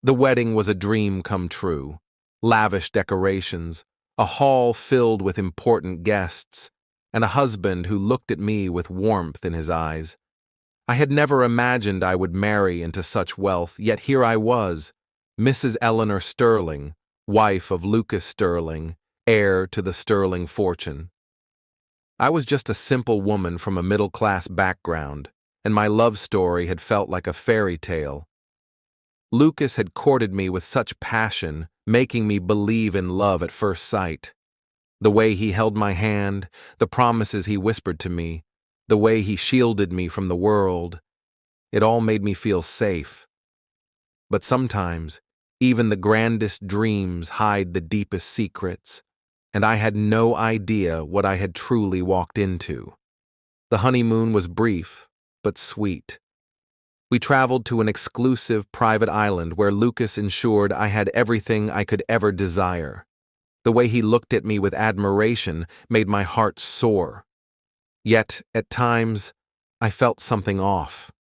The wedding was a dream come true. Lavish decorations, a hall filled with important guests, and a husband who looked at me with warmth in his eyes. I had never imagined I would marry into such wealth, yet here I was, Mrs. Eleanor Sterling, wife of Lucas Sterling, heir to the Sterling fortune. I was just a simple woman from a middle-class background, and my love story had felt like a fairy tale. Lucas had courted me with such passion, making me believe in love at first sight. The way he held my hand, the promises he whispered to me, the way he shielded me from the world, it all made me feel safe. But sometimes, even the grandest dreams hide the deepest secrets, and I had no idea what I had truly walked into. The honeymoon was brief, but sweet. We traveled to an exclusive private island where Lucas ensured I had everything I could ever desire. The way he looked at me with admiration made my heart soar. Yet, at times, I felt something off.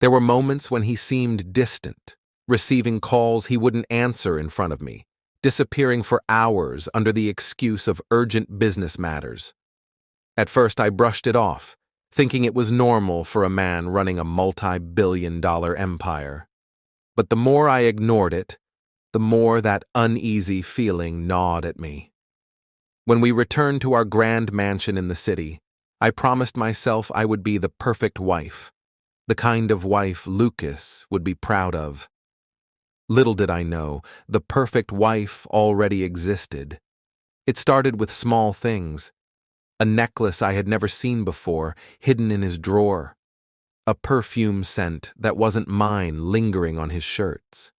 There were moments when he seemed distant, receiving calls he wouldn't answer in front of me, disappearing for hours under the excuse of urgent business matters. At first I brushed it off, thinking it was normal for a man running a multi-billion-dollar empire. But the more I ignored it, the more that uneasy feeling gnawed at me. When we returned to our grand mansion in the city, I promised myself I would be the perfect wife, the kind of wife Lucas would be proud of. Little did I know, the perfect wife already existed. It started with small things. A necklace I had never seen before, hidden in his drawer. A perfume scent that wasn't mine lingering on his shirts.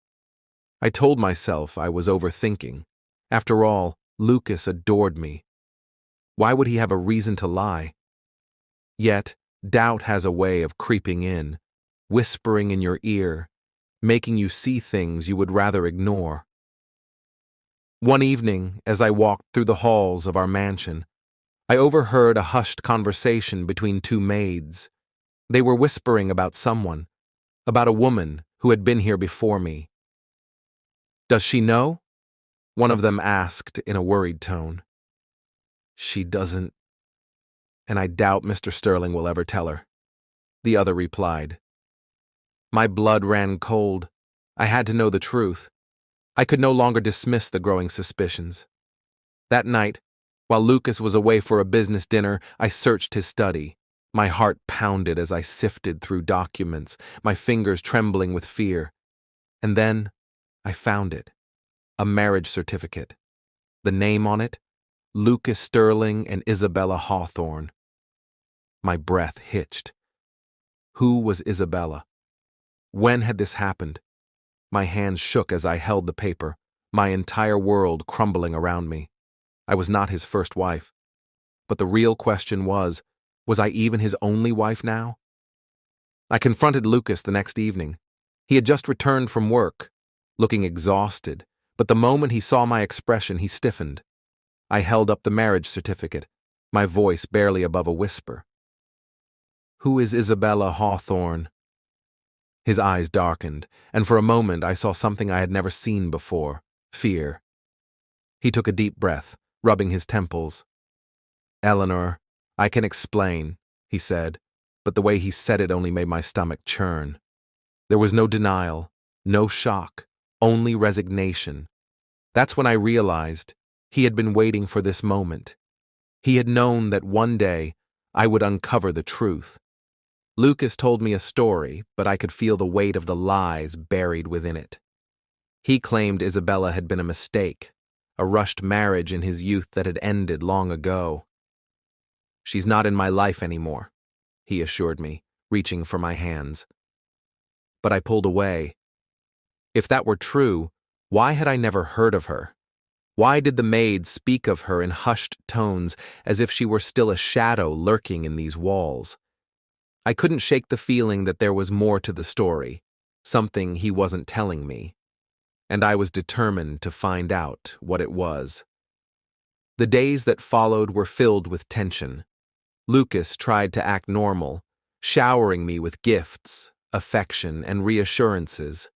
I told myself I was overthinking. After all, Lucas adored me. Why would he have a reason to lie? Yet, doubt has a way of creeping in, whispering in your ear, making you see things you would rather ignore. One evening, as I walked through the halls of our mansion, I overheard a hushed conversation between two maids. They were whispering about someone, about a woman who had been here before me. "Does she know?" one of them asked in a worried tone. "She doesn't, and I doubt Mr. Sterling will ever tell her," the other replied. My blood ran cold. I had to know the truth. I could no longer dismiss the growing suspicions. That night, while Lucas was away for a business dinner, I searched his study. My heart pounded as I sifted through documents, my fingers trembling with fear. And then, I found it. A marriage certificate. The name on it, Lucas Sterling and Isabella Hawthorne. My breath hitched. Who was Isabella? When had this happened? My hands shook as I held the paper, my entire world crumbling around me. I was not his first wife. But the real question was I even his only wife now? I confronted Lucas the next evening. He had just returned from work, looking exhausted, but the moment he saw my expression, he stiffened. I held up the marriage certificate, my voice barely above a whisper. "Who is Isabella Hawthorne?" His eyes darkened, and for a moment I saw something I had never seen before, fear. He took a deep breath, rubbing his temples. "Eleanor, I can explain," he said, but the way he said it only made my stomach churn. There was no denial, no shock, only resignation. That's when I realized he had been waiting for this moment. He had known that one day I would uncover the truth. Lucas told me a story, but I could feel the weight of the lies buried within it. He claimed Isabella had been a mistake, a rushed marriage in his youth that had ended long ago. "She's not in my life anymore," he assured me, reaching for my hands. But I pulled away. If that were true, why had I never heard of her? Why did the maids speak of her in hushed tones as if she were still a shadow lurking in these walls? I couldn't shake the feeling that there was more to the story, something he wasn't telling me, and I was determined to find out what it was. The days that followed were filled with tension. Lucas tried to act normal, showering me with gifts, affection, and reassurances.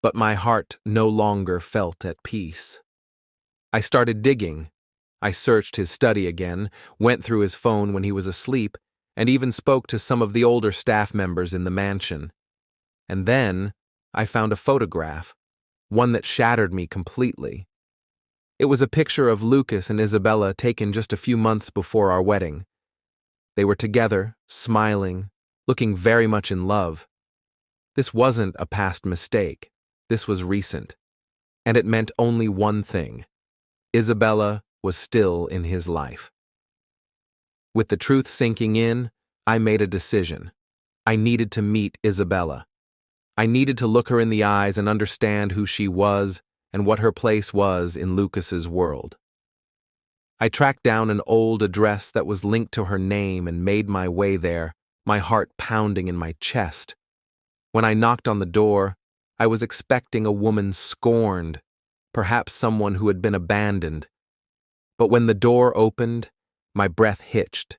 but my heart no longer felt at peace. I started digging. I searched his study again, went through his phone when he was asleep, and even spoke to some of the older staff members in the mansion. And then I found a photograph, one that shattered me completely. It was a picture of Lucas and Isabella taken just a few months before our wedding. They were together, smiling, looking very much in love. This wasn't a past mistake. This was recent. And it meant only one thing. Isabella was still in his life. With the truth sinking in, I made a decision. I needed to meet Isabella. I needed to look her in the eyes and understand who she was and what her place was in Lucas's world. I tracked down an old address that was linked to her name and made my way there, my heart pounding in my chest. When I knocked on the door, I was expecting a woman scorned, perhaps someone who had been abandoned. But when the door opened, my breath hitched.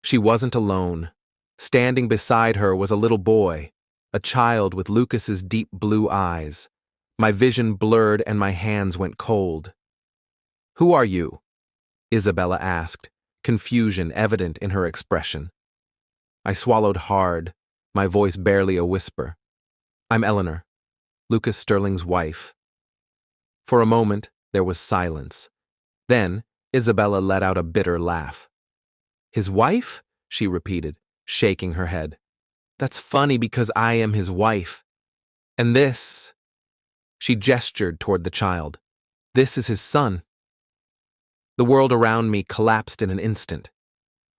She wasn't alone. Standing beside her was a little boy, a child with Lucas's deep blue eyes. My vision blurred and my hands went cold. "Who are you?" Isabella asked, confusion evident in her expression. I swallowed hard, my voice barely a whisper. "I'm Eleanor, Lucas Sterling's wife." For a moment, there was silence. Then, Isabella let out a bitter laugh. "His wife?" she repeated, shaking her head. "That's funny because I am his wife. And this..." She gestured toward the child. "This is his son." The world around me collapsed in an instant.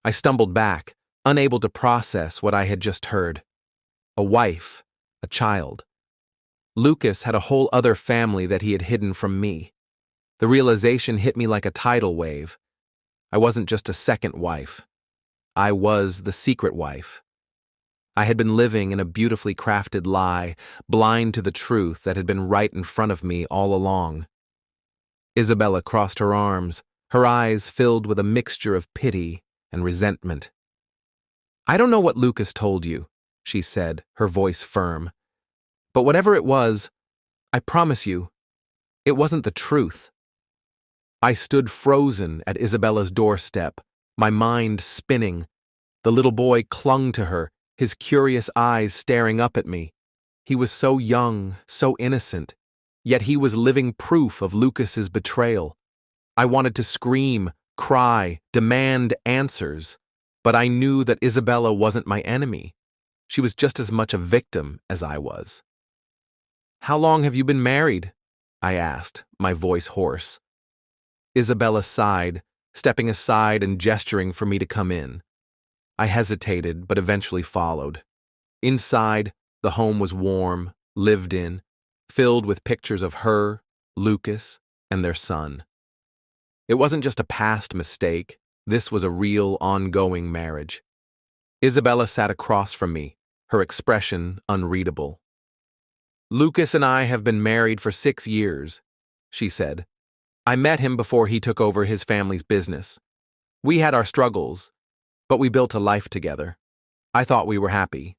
I stumbled back, unable to process what I had just heard. A wife, a child. Lucas had a whole other family that he had hidden from me. The realization hit me like a tidal wave. I wasn't just a second wife. I was the secret wife. I had been living in a beautifully crafted lie, blind to the truth that had been right in front of me all along. Isabella crossed her arms, her eyes filled with a mixture of pity and resentment. "I don't know what Lucas told you," she said, her voice firm. "But whatever it was, I promise you, it wasn't the truth." I stood frozen at Isabella's doorstep, my mind spinning. The little boy clung to her, his curious eyes staring up at me. He was so young, so innocent, yet he was living proof of Lucas's betrayal. I wanted to scream, cry, demand answers, but I knew that Isabella wasn't my enemy. She was just as much a victim as I was. "How long have you been married?" I asked, my voice hoarse. Isabella sighed, stepping aside and gesturing for me to come in. I hesitated, but eventually followed. Inside, the home was warm, lived in, filled with pictures of her, Lucas, and their son. It wasn't just a past mistake. This was a real, ongoing marriage. Isabella sat across from me, her expression unreadable. "Lucas and I have been married for 6 years," she said. "I met him before he took over his family's business. We had our struggles, but we built a life together. I thought we were happy."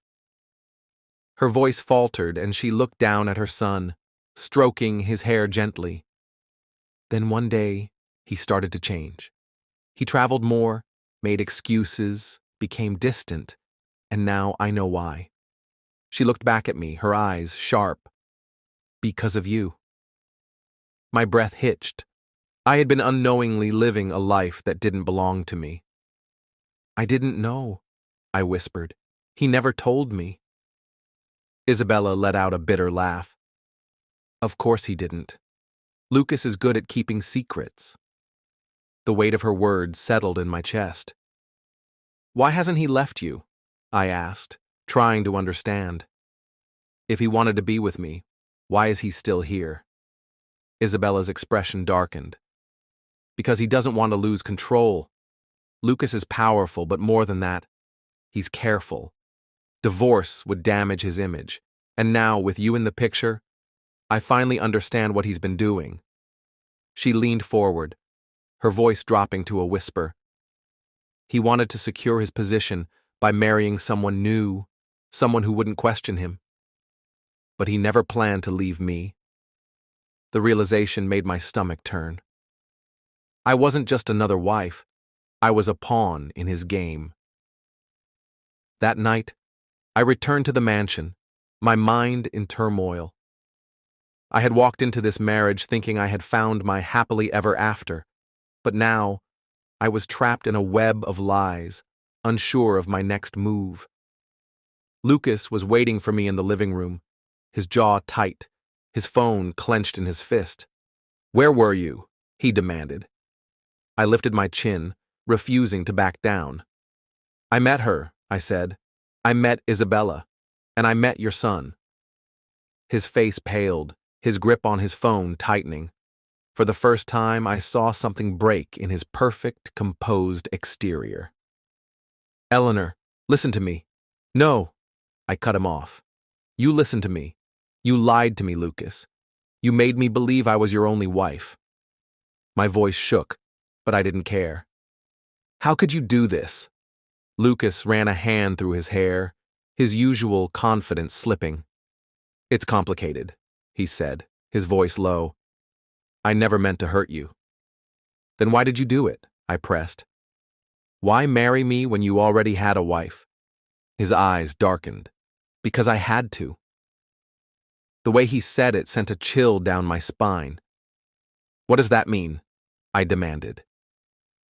Her voice faltered and she looked down at her son, stroking his hair gently. "Then one day, he started to change. He traveled more, made excuses, became distant, and now I know why." She looked back at me, her eyes sharp. "Because of you." My breath hitched. I had been unknowingly living a life that didn't belong to me. "I didn't know," I whispered. "He never told me." Isabella let out a bitter laugh. "Of course he didn't. Lucas is good at keeping secrets." The weight of her words settled in my chest. "Why hasn't he left you?" I asked, trying to understand. "If he wanted to be with me, why is he still here?" Isabella's expression darkened. "Because he doesn't want to lose control. Lucas is powerful, but more than that, he's careful. Divorce would damage his image, and now, with you in the picture, I finally understand what he's been doing." She leaned forward, her voice dropping to a whisper. "He wanted to secure his position by marrying someone new, someone who wouldn't question him. but he never planned to leave me. The realization made my stomach turn. I wasn't just another wife. I was a pawn in his game. That night, I returned to the mansion, my mind in turmoil. I had walked into this marriage thinking I had found my happily ever after, but now I was trapped in a web of lies, unsure of my next move. Lucas was waiting for me in the living room, his jaw tight, his phone clenched in his fist. "Where were you?" he demanded. I lifted my chin, refusing to back down. "I met her," I said. "I met Isabella, and I met your son." His face paled, his grip on his phone tightening. For the first time, I saw something break in his perfect, composed exterior. "Eleanor, listen to me." "No," I cut him off. "You listen to me. You lied to me, Lucas. You made me believe I was your only wife." My voice shook, but I didn't care. "How could you do this?" Lucas ran a hand through his hair, his usual confidence slipping. "It's complicated," he said, his voice low. "I never meant to hurt you." "Then why did you do it?" I pressed. "Why marry me when you already had a wife?" His eyes darkened. "Because I had to." The way he said it sent a chill down my spine. "What does that mean?" I demanded.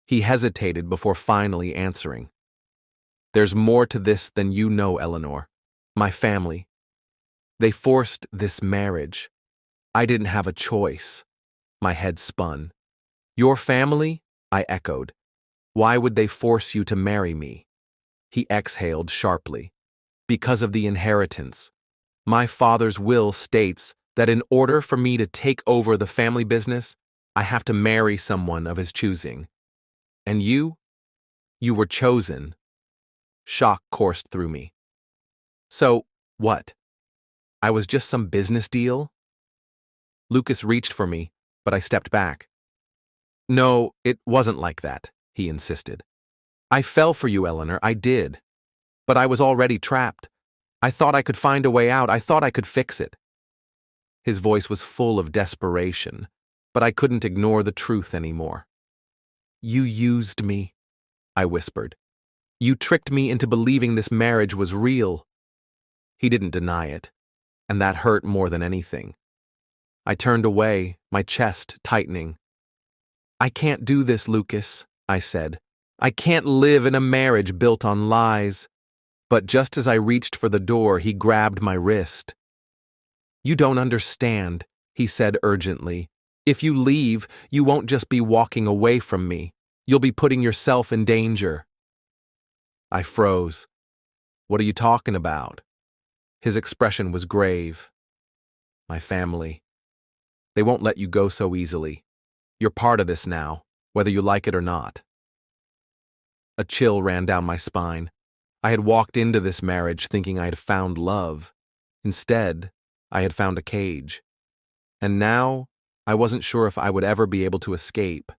He hesitated before finally answering. "There's more to this than you know, Eleanor. My family. They forced this marriage. I didn't have a choice." My head spun. "Your family?" I echoed. "Why would they force you to marry me?" He exhaled sharply. "Because of the inheritance. My father's will states that in order for me to take over the family business, I have to marry someone of his choosing. And you were chosen." Shock coursed through me. "So, what? I was just some business deal?" Lucas reached for me, but I stepped back. "No, it wasn't like that," he insisted. "I fell for you, Eleanor, I did. But I was already trapped. I thought I could find a way out. I thought I could fix it." His voice was full of desperation, but I couldn't ignore the truth anymore. "You used me," I whispered. "You tricked me into believing this marriage was real." He didn't deny it, and that hurt more than anything. I turned away, my chest tightening. "I can't do this, Lucas," I said. "I can't live in a marriage built on lies." But just as I reached for the door, he grabbed my wrist. "You don't understand," he said urgently. "If you leave, you won't just be walking away from me. You'll be putting yourself in danger." I froze. "What are you talking about?" His expression was grave. "My family. They won't let you go so easily. You're part of this now, whether you like it or not." A chill ran down my spine. I had walked into this marriage thinking I had found love. Instead, I had found a cage. And now, I wasn't sure if I would ever be able to escape.